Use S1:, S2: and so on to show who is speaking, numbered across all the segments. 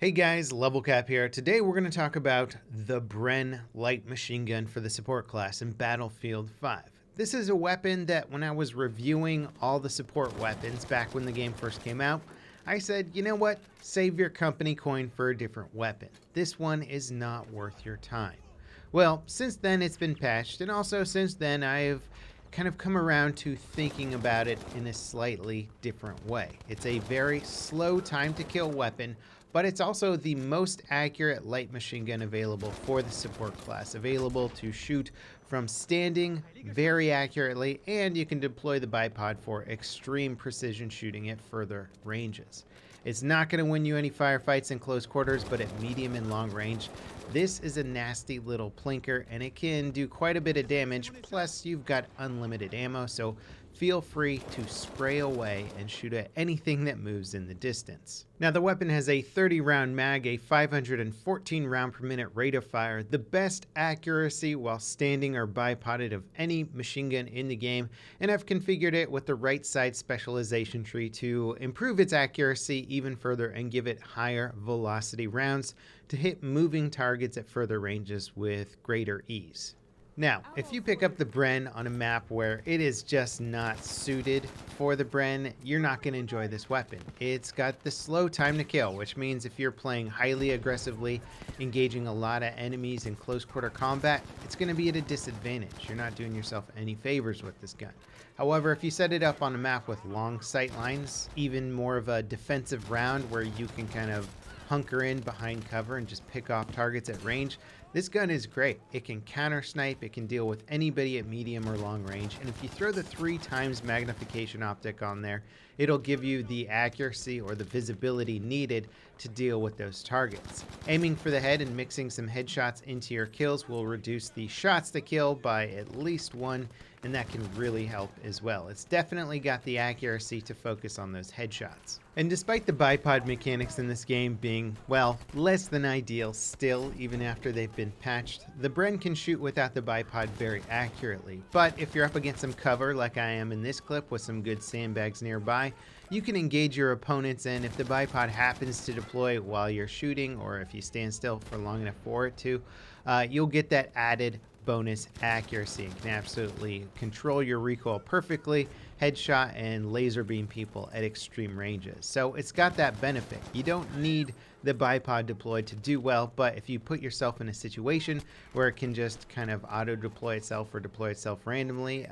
S1: Hey guys, Level Cap here. Today we're going to talk about the Bren light machine gun for the support class in Battlefield 5. This is a weapon that when I was reviewing all the support weapons back when the game first came out, I said, you know what, save your company coin for a different weapon. This one is not worth your time. Well, since then it's been patched, and also since then I've kind of come around to thinking about it in a slightly different way. It's a very slow time to kill weapon, but it's also the most accurate light machine gun available for the support class, available to shoot from standing very accurately, and you can deploy the bipod for extreme precision shooting at further ranges. It's not going to win you any firefights in close quarters, but at medium and long range, this is a nasty little plinker, and it can do quite a bit of damage, plus you've got unlimited ammo, so feel free to spray away and shoot at anything that moves in the distance. Now, the weapon has a 30-round mag, a 514 round per minute rate of fire, the best accuracy while standing or bipoded of any machine gun in the game, and I've configured it with the right side specialization tree to improve its accuracy even further and give it higher velocity rounds to hit moving targets at further ranges with greater ease. Now, if you pick up the Bren on a map where it is just not suited for the Bren, you're not going to enjoy this weapon. It's got the slow time to kill, which means if you're playing highly aggressively, engaging a lot of enemies in close quarter combat, it's going to be at a disadvantage. You're not doing yourself any favors with this gun. However, if you set it up on a map with long sight lines, even more of a defensive round where you can kind of hunker in behind cover and just pick off targets at range, this gun is great. It can counter snipe, it can deal with anybody at medium or long range, and if you throw the 3x magnification optic on there, it'll give you the accuracy or the visibility needed to deal with those targets. Aiming for the head and mixing some headshots into your kills will reduce the shots to kill by at least one, and that can really help as well. It's definitely got the accuracy to focus on those headshots. And despite the bipod mechanics in this game being, well, less than ideal still, even after they've been patched, the Bren can shoot without the bipod very accurately. But if you're up against some cover, like I am in this clip with some good sandbags nearby, you can engage your opponents, and if the bipod happens to deploy while you're shooting, or if you stand still for long enough for it to, you'll get that added bonus accuracy and can absolutely control your recoil perfectly, headshot and laser beam people at extreme ranges. So it's got that benefit. You don't need the bipod deployed to do well, but if you put yourself in a situation where it can just kind of auto deploy itself or deploy itself randomly,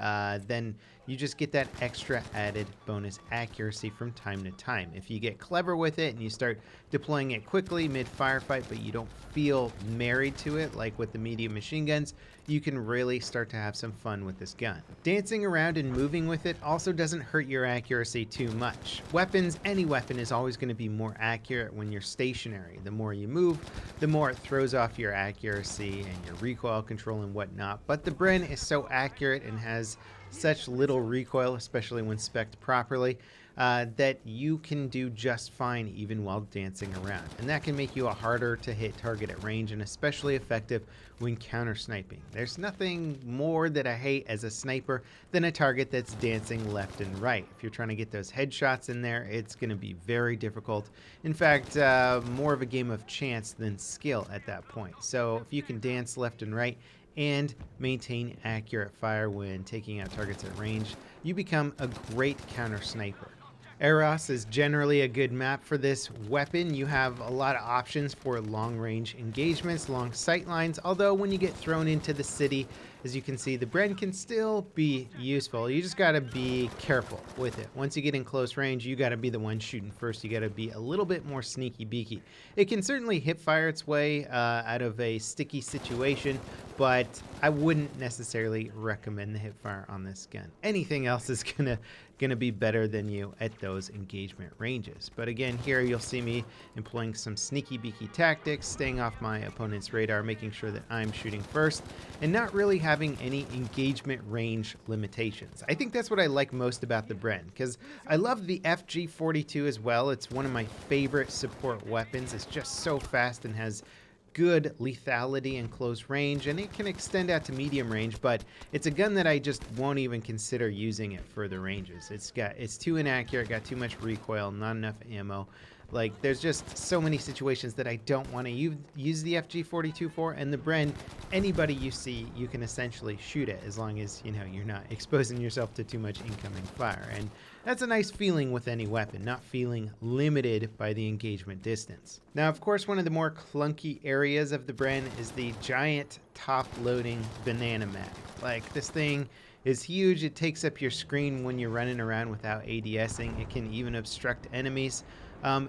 S1: then you just get that extra added bonus accuracy from time to time. If you get clever with it and you start deploying it quickly mid firefight, but you don't feel married to it like with the medium machine guns, you can really start to have some fun with this gun. Dancing around and moving with it also doesn't hurt your accuracy too much. Weapons, any weapon is always going to be more accurate when you're stationary. The more you move, the more it throws off your accuracy and your recoil control and whatnot. But the Bren is so accurate and has such little recoil, especially when spec'd properly, that you can do just fine even while dancing around. And that can make you a harder to hit target at range and especially effective when counter sniping. There's nothing more that I hate as a sniper than a target that's dancing left and right. If you're trying to get those headshots in there, it's going to be very difficult. In fact, more of a game of chance than skill at that point. So if you can dance left and right and maintain accurate fire when taking out targets at range, you become a great counter sniper. Eros is generally a good map for this weapon. You have a lot of options for long range engagements, long sight lines, although when you get thrown into the city, as you can see, the Bren can still be useful. You just gotta be careful with it. Once you get in close range, you gotta be the one shooting first. You gotta be a little bit more sneaky beaky. It can certainly hip fire its way out of a sticky situation, but I wouldn't necessarily recommend the hip fire on this gun. Anything else is gonna be better than you at those engagement ranges. But again, here you'll see me employing some sneaky beaky tactics, staying off my opponent's radar, making sure that I'm shooting first, and not really having any engagement range limitations. I think that's what I like most about the Bren, because I love the FG42 as well. It's one of my favorite support weapons. It's just so fast and has good lethality in close range, and it can extend out to medium range, but it's a gun that I just won't even consider using at further ranges. It's too inaccurate, got too much recoil, not enough ammo. Like, there's just so many situations that I don't want to use the FG42 for, and the Bren, anybody you see, you can essentially shoot at as long as, you know, you're not exposing yourself to too much incoming fire. And that's a nice feeling with any weapon, not feeling limited by the engagement distance. Now, of course, one of the more clunky areas of the Bren is the giant top-loading banana mag. Like, this thing is huge. It takes up your screen when you're running around without ADSing. It can even obstruct enemies.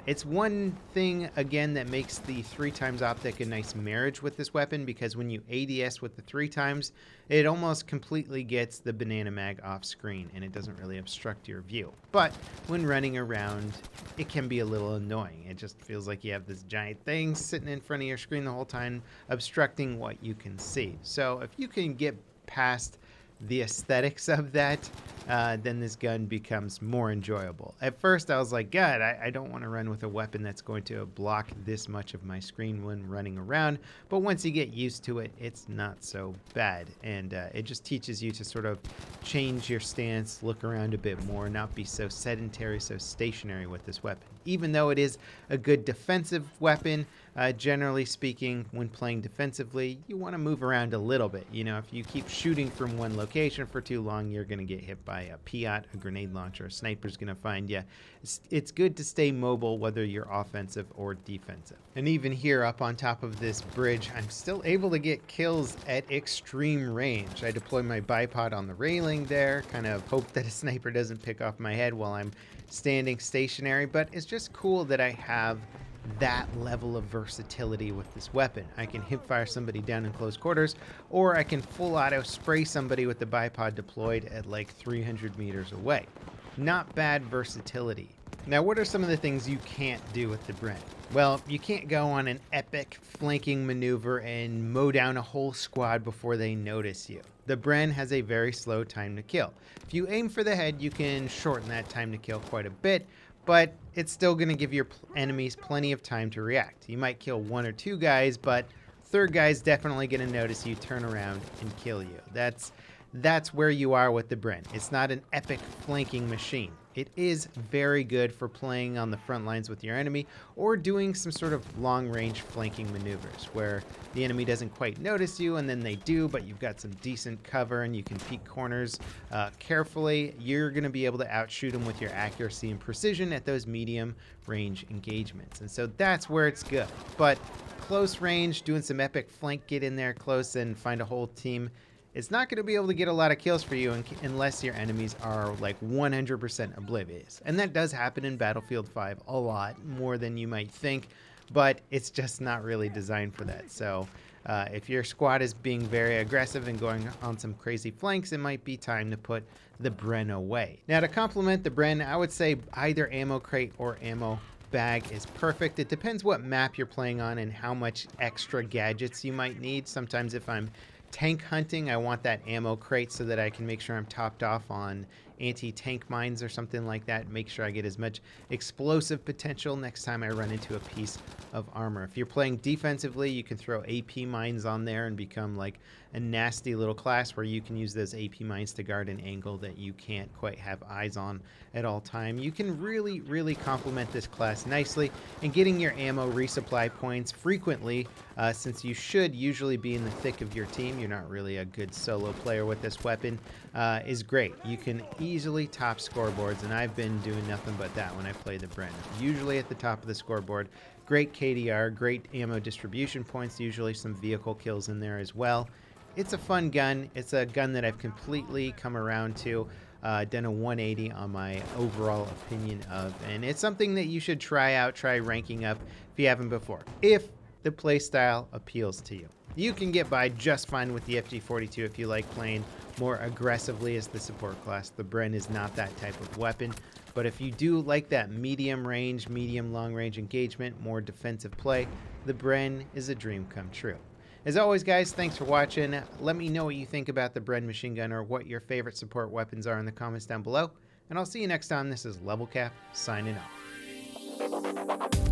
S1: It's one thing, again, that makes the 3x optic a nice marriage with this weapon, because when you ADS with the 3x, it almost completely gets the banana mag off screen and it doesn't really obstruct your view. But when running around, it can be a little annoying. It just feels like you have this giant thing sitting in front of your screen the whole time, obstructing what you can see. So if you can get past the aesthetics of that, then this gun becomes more enjoyable. At first I was like, God, I don't want to run with a weapon that's going to block this much of my screen when running around, but once you get used to it, it's not so bad, and it just teaches you to sort of change your stance, look around a bit more, not be so sedentary, so stationary with this weapon. Even though it is a good defensive weapon, generally speaking, when playing defensively, you want to move around a little bit. You know, if you keep shooting from one location for too long, you're going to get hit by a Piat, a grenade launcher, a sniper's going to find you. It's good to stay mobile, whether you're offensive or defensive. And even here up on top of this bridge, I'm still able to get kills at extreme range. I deploy my bipod on the railing there, kind of hope that a sniper doesn't pick off my head while I'm standing stationary, but it's just cool that I have that level of versatility with this weapon. I can hip fire somebody down in close quarters, or I can full auto spray somebody with the bipod deployed at like 300 meters away. Not bad versatility. Now, what are some of the things you can't do with the Bren? Well, you can't go on an epic flanking maneuver and mow down a whole squad before they notice you. The Bren has a very slow time to kill. If you aim for the head, you can shorten that time to kill quite a bit, but it's still going to give your enemies plenty of time to react. You might kill 1 or 2 guys, but third guy's definitely going to notice you, turn around, and kill you. That's where you are with the Bren. It's not an epic flanking machine. It is very good for playing on the front lines with your enemy, or doing some sort of long-range flanking maneuvers where the enemy doesn't quite notice you and then they do, but you've got some decent cover and you can peek corners carefully. You're going to be able to outshoot them with your accuracy and precision at those medium range engagements. And so that's where it's good. But close range, doing some epic flank, get in there close and find a whole team, it's not going to be able to get a lot of kills for you unless your enemies are like 100% oblivious. And that does happen in Battlefield 5 a lot, more than you might think, but it's just not really designed for that. So if your squad is being very aggressive and going on some crazy flanks, it might be time to put the Bren away. Now, to complement the Bren, I would say either ammo crate or ammo bag is perfect. It depends what map you're playing on and how much extra gadgets you might need. Sometimes if I'm tank hunting, I want that ammo crate so that I can make sure I'm topped off on anti-tank mines or something like that. Make sure I get as much explosive potential next time I run into a piece of armor. If you're playing defensively, you can throw AP mines on there and become like a nasty little class where you can use those AP mines to guard an angle that you can't quite have eyes on at all time. You can really complement this class nicely, and getting your ammo resupply points frequently, since you should usually be in the thick of your team, you're not really a good solo player with this weapon, is great. You can easily top scoreboards, and I've been doing nothing but that when I play the Bren. Usually at the top of the scoreboard. Great KDR, great ammo distribution points, usually some vehicle kills in there as well. It's a fun gun. It's a gun that I've completely come around to, done a 180 on my overall opinion of, and it's something that you should try out, try ranking up if you haven't before, if the playstyle appeals to you. You can get by just fine with the FG42 if you like playing more aggressively as the support class. The Bren is not that type of weapon, but if you do like that medium range, medium long range engagement, more defensive play, the Bren is a dream come true. As always, guys, thanks for watching. Let me know what you think about the Bren machine gun, or what your favorite support weapons are in the comments down below. And I'll see you next time. This is Level Cap, signing off.